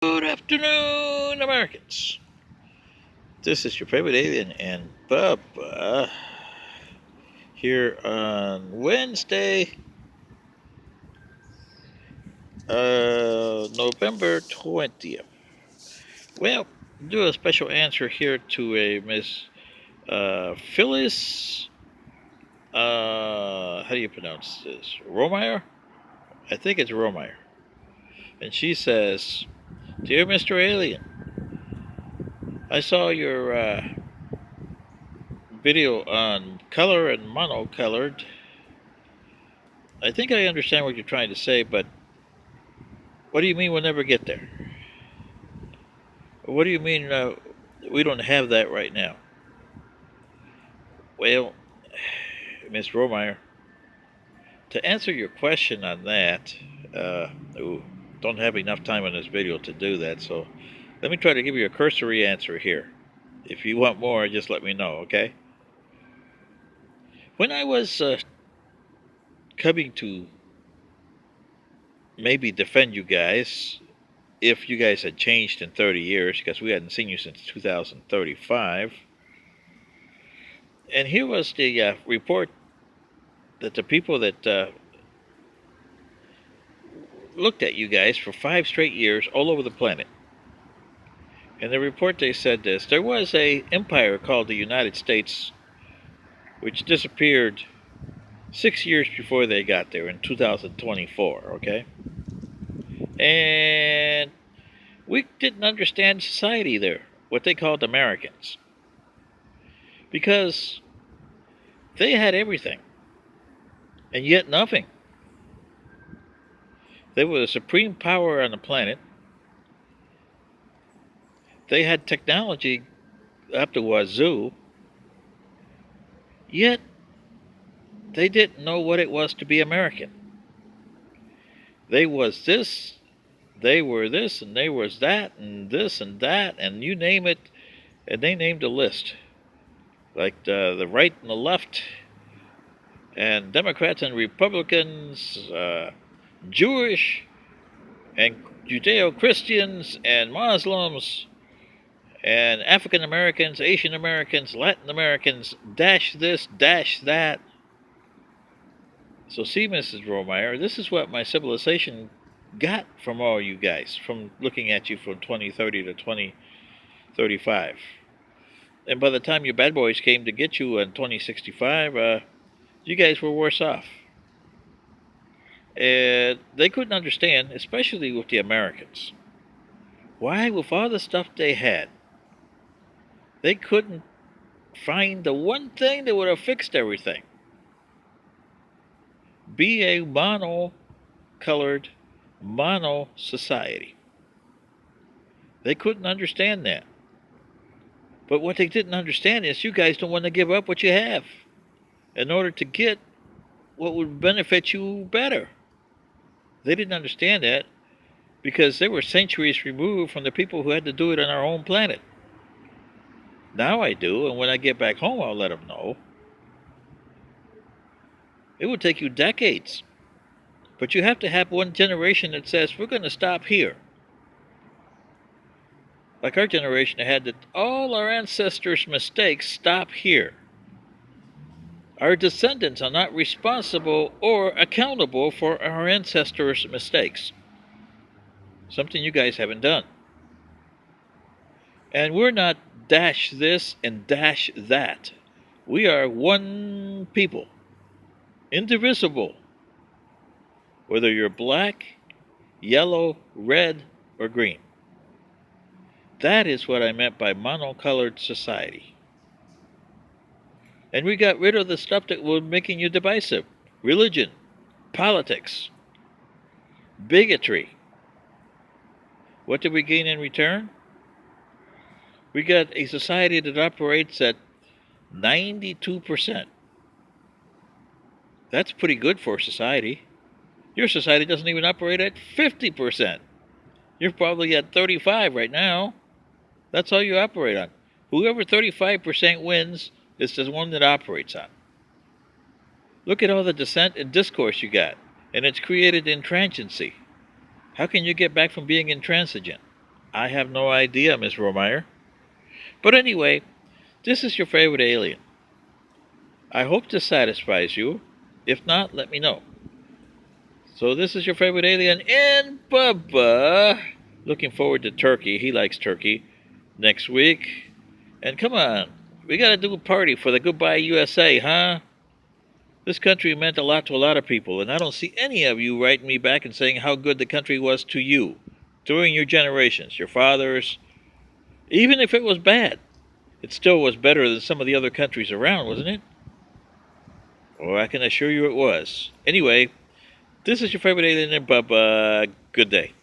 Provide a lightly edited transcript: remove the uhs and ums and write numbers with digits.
Good afternoon, Americans. This is your favorite alien and Bubba here on Wednesday, November 20th. Well, do a special answer here to a Miss Phyllis. How do you pronounce this? Romeyer? I think it's Romeyer. And she says, "Dear Mr. Alien, I saw your video on color and monocolored. I think I understand what you're trying to say, but what do you mean we'll never get there? What do you mean we don't have that right now?" Well, Miss Romeyer, to answer your question on that, ooh, don't have enough time in this video to do that, so let me try to give you a cursory answer here. If you want more, just let me know, okay? When I was coming to maybe defend you guys, if you guys had changed in 30 years, because we hadn't seen you since 2035, and here was the report that the people that looked at you guys for 5 straight years all over the planet. In the report they said this: there was a empire called the United States which disappeared 6 years before they got there in 2024, okay? And we didn't understand society there, what they called Americans, because they had everything and yet nothing. They were the supreme power on the planet. They had technology up the wazoo, yet they didn't know what it was to be American. They was this, they were this, and they was that, and this and that, and you name it, and they named a list. Like the right and the left, and Democrats and Republicans, Jewish and Judeo-Christians and Muslims and African Americans, Asian Americans, Latin Americans, dash this, dash that. So see, Mrs. Romeyer, this is what my civilization got from all you guys, from looking at you from 2030 to 2035. And by the time your bad boys came to get you in 2065, you guys were worse off. And they couldn't understand, especially with the Americans, why, with all the stuff they had, they couldn't find the one thing that would have fixed everything. Be a mono-colored, mono-society. They couldn't understand that. But what they didn't understand is you guys don't want to give up what you have in order to get what would benefit you better. They didn't understand that because they were centuries removed from the people who had to do it on our own planet. Now I do, and when I get back home, I'll let them know. It would take you decades. But you have to have one generation that says, we're going to stop here. Like our generation had that all our ancestors' mistakes stop here. Our descendants are not responsible or accountable for our ancestors' mistakes. Something you guys haven't done. And we're not dash this and dash that. We are one people. Indivisible. Whether you're black, yellow, red, or green. That is what I meant by monocolored society. And we got rid of the stuff that was making you divisive. Religion, politics, bigotry. What did we gain in return? We got a society that operates at 92%. That's pretty good for society. Your society doesn't even operate at 50%. You're probably at 35 right now. That's all you operate on. Whoever 35% wins is the one that operates on. Look at all the dissent and discourse you got, and it's created intransigency. How can you get back from being intransigent? I have no idea, Miss Romeyer. But anyway, this is your favorite alien. I hope this satisfies you. If not, let me know. So this is your favorite alien and Bubba. Looking forward to turkey. He likes turkey. Next week. And come on, we gotta do a party for the Goodbye USA, huh? This country meant a lot to a lot of people, and I don't see any of you writing me back and saying how good the country was to you during your generations, your fathers. Even if it was bad, it still was better than some of the other countries around, wasn't it? Oh, I can assure you it was. Anyway, this is your favorite alien, and Bubba. Good day.